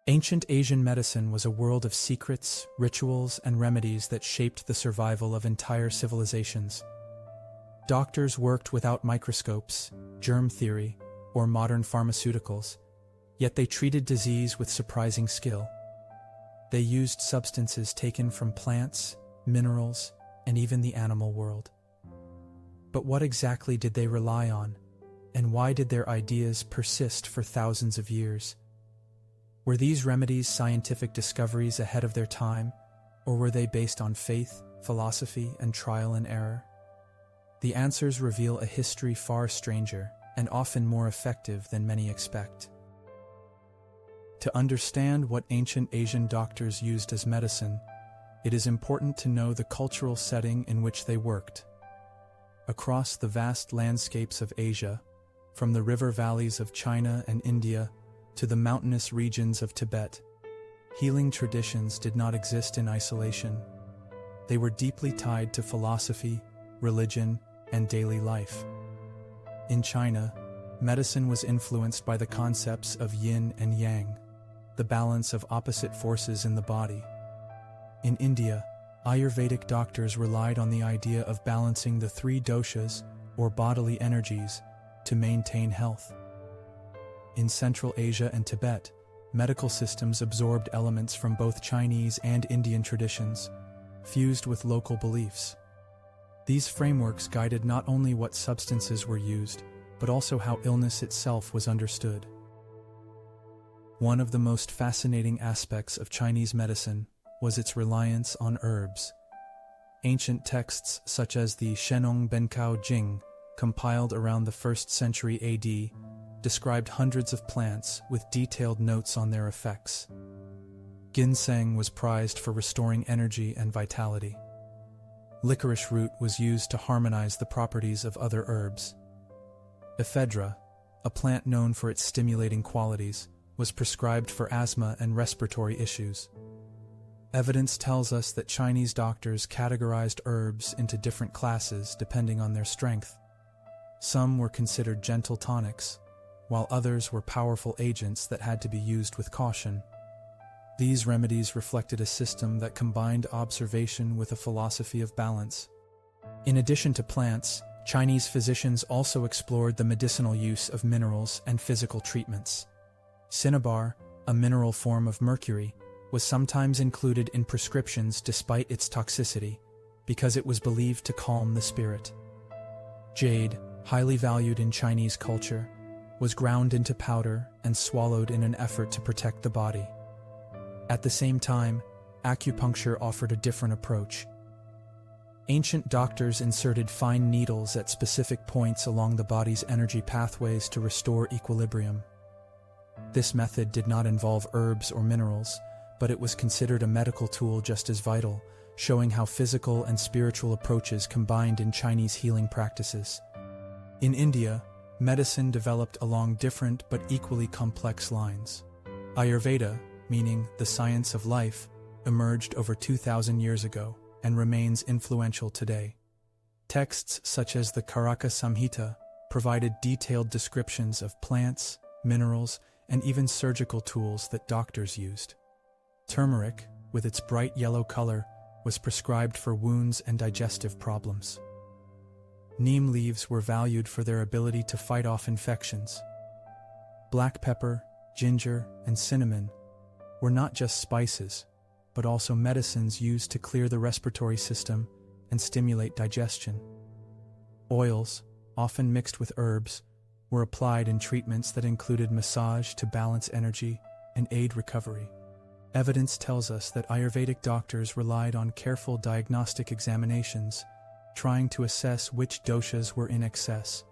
Ancient Asian medicine was a world of secrets, rituals, and remedies that shaped the survival of entire civilizations. Doctors worked without microscopes, germ theory, or modern pharmaceuticals, yet they treated disease with surprising skill. They used substances taken from plants, minerals, and even the animal world. But what exactly did they rely on, and why did their ideas persist for thousands of years? Were these remedies scientific discoveries ahead of their time, or were they based on faith, philosophy, and trial and error? The answers reveal a history far stranger and often more effective than many expect. To understand what ancient Asian doctors used as medicine, it is important to know the cultural setting in which they worked. Across the vast landscapes of Asia, from the river valleys of China and India to the mountainous regions of Tibet, healing traditions did not exist in isolation. They were deeply tied to philosophy, religion, and daily life. In China, medicine was influenced by the concepts of yin and yang, the balance of opposite forces in the body. In India, Ayurvedic doctors relied on the idea of balancing the three doshas, or bodily energies, to maintain health. In Central Asia and Tibet, medical systems absorbed elements from both Chinese and Indian traditions, fused with local beliefs. These frameworks guided not only what substances were used, but also how illness itself was understood. One of the most fascinating aspects of Chinese medicine was its reliance on herbs. Ancient texts such as the Shenong Bencao Jing, compiled around the 1st century AD, described hundreds of plants with detailed notes on their effects. Ginseng was prized for restoring energy and vitality. Licorice root was used to harmonize the properties of other herbs. Ephedra, a plant known for its stimulating qualities, was prescribed for asthma and respiratory issues. Evidence tells us that Chinese doctors categorized herbs into different classes depending on their strength. Some were considered gentle tonics, while others were powerful agents that had to be used with caution. These remedies reflected a system that combined observation with a philosophy of balance. In addition to plants, Chinese physicians also explored the medicinal use of minerals and physical treatments. Cinnabar, a mineral form of mercury, was sometimes included in prescriptions despite its toxicity, because it was believed to calm the spirit. Jade, highly valued in Chinese culture, was ground into powder and swallowed in an effort to protect the body. At the same time, acupuncture offered a different approach. Ancient doctors inserted fine needles at specific points along the body's energy pathways to restore equilibrium. This method did not involve herbs or minerals, but it was considered a medical tool just as vital, showing how physical and spiritual approaches combined in Chinese healing practices. In India, medicine developed along different but equally complex lines. Ayurveda, meaning the science of life, emerged over 2,000 years ago and remains influential today. Texts such as the Karaka Samhita provided detailed descriptions of plants, minerals, and even surgical tools that doctors used. Turmeric, with its bright yellow color, was prescribed for wounds and digestive problems. Neem leaves were valued for their ability to fight off infections. Black pepper, ginger, and cinnamon were not just spices, but also medicines used to clear the respiratory system and stimulate digestion. Oils, often mixed with herbs, were applied in treatments that included massage to balance energy and aid recovery. Evidence tells us that Ayurvedic doctors relied on careful diagnostic examinations, trying to assess which doshas were in excess,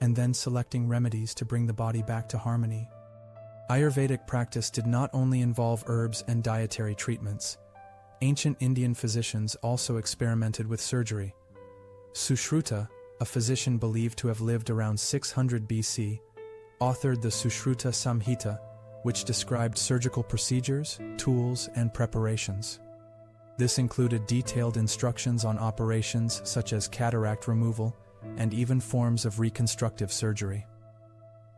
and then selecting remedies to bring the body back to harmony. Ayurvedic practice did not only involve herbs and dietary treatments. Ancient Indian physicians also experimented with surgery. Sushruta, a physician believed to have lived around 600 BC, authored the Sushruta Samhita, which described surgical procedures, tools, and preparations. This included detailed instructions on operations such as cataract removal and even forms of reconstructive surgery.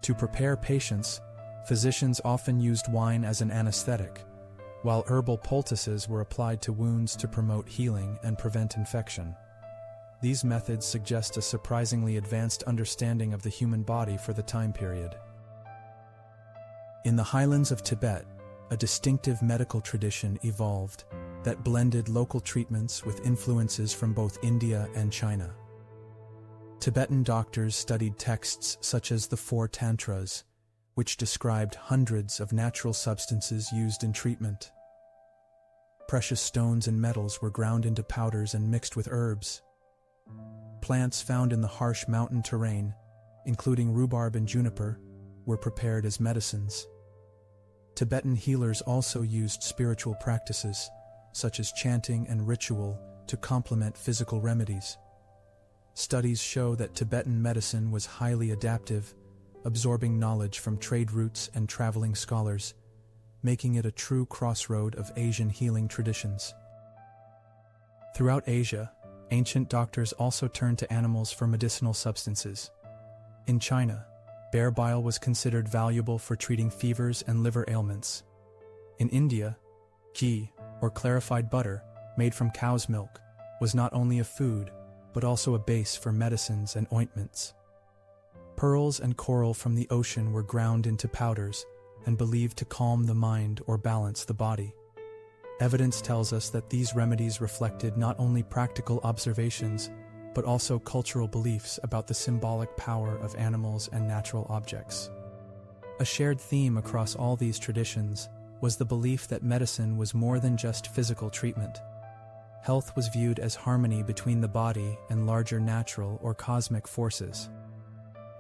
To prepare patients, Physicians often used wine as an anesthetic, while herbal poultices were applied to wounds to promote healing and prevent infection. These methods suggest a surprisingly advanced understanding of the human body for the time period. In the highlands of Tibet, a distinctive medical tradition evolved that blended local treatments with influences from both India and China. Tibetan doctors studied texts such as the Four Tantras, which described hundreds of natural substances used in treatment. Precious stones and metals were ground into powders and mixed with herbs. Plants found in the harsh mountain terrain, including rhubarb and juniper, were prepared as medicines. Tibetan healers also used spiritual practices, such as chanting and ritual, to complement physical remedies. Studies show that Tibetan medicine was highly adaptive, absorbing knowledge from trade routes and traveling scholars, making it a true crossroad of Asian healing traditions. Throughout Asia, ancient doctors also turned to animals for medicinal substances. In China, bear bile was considered valuable for treating fevers and liver ailments. In India, ghee, or clarified butter, made from cow's milk, was not only a food, but also a base for medicines and ointments. Pearls and coral from the ocean were ground into powders and believed to calm the mind or balance the body. Evidence tells us that these remedies reflected not only practical observations, but also cultural beliefs about the symbolic power of animals and natural objects. A shared theme across all these traditions was the belief that medicine was more than just physical treatment. Health was viewed as harmony between the body and larger natural or cosmic forces.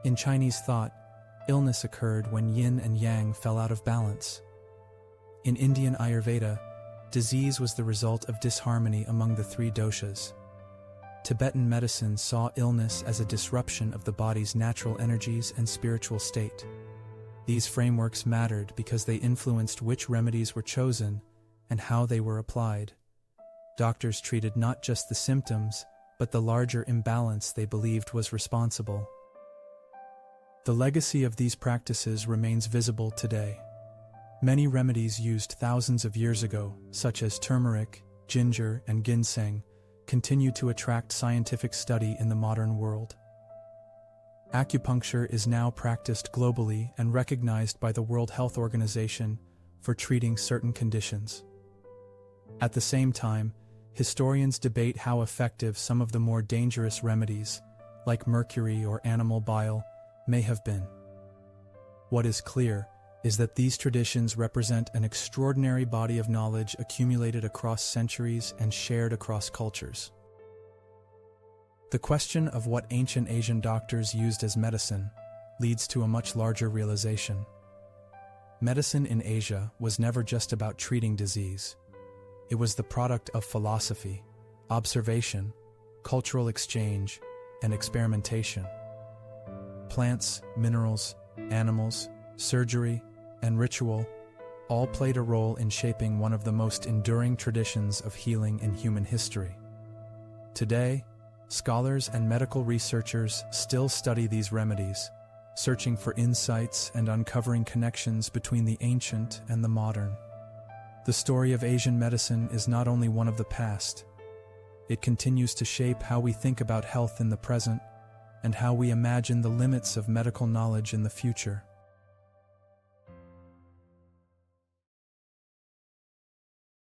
In Chinese thought, illness occurred when yin and yang fell out of balance. In Indian Ayurveda, disease was the result of disharmony among the three doshas. Tibetan medicine saw illness as a disruption of the body's natural energies and spiritual state. These frameworks mattered because they influenced which remedies were chosen and how they were applied. Doctors treated not just the symptoms, but the larger imbalance they believed was responsible. The legacy of these practices remains visible today. Many remedies used thousands of years ago, such as turmeric, ginger, and ginseng, continue to attract scientific study in the modern world. Acupuncture is now practiced globally and recognized by the World Health Organization for treating certain conditions. At the same time, historians debate how effective some of the more dangerous remedies, like mercury or animal bile, may have been. What is clear is that these traditions represent an extraordinary body of knowledge accumulated across centuries and shared across cultures. The question of what ancient Asian doctors used as medicine leads to a much larger realization. Medicine in Asia was never just about treating disease. It was the product of philosophy, observation, cultural exchange, and experimentation. Plants, minerals, animals, surgery, and ritual all played a role in shaping one of the most enduring traditions of healing in human history. Today, scholars and medical researchers still study these remedies, searching for insights and uncovering connections between the ancient and the modern. The story of Asian medicine is not only one of the past, it continues to shape how we think about health in the present and how we imagine the limits of medical knowledge in the future.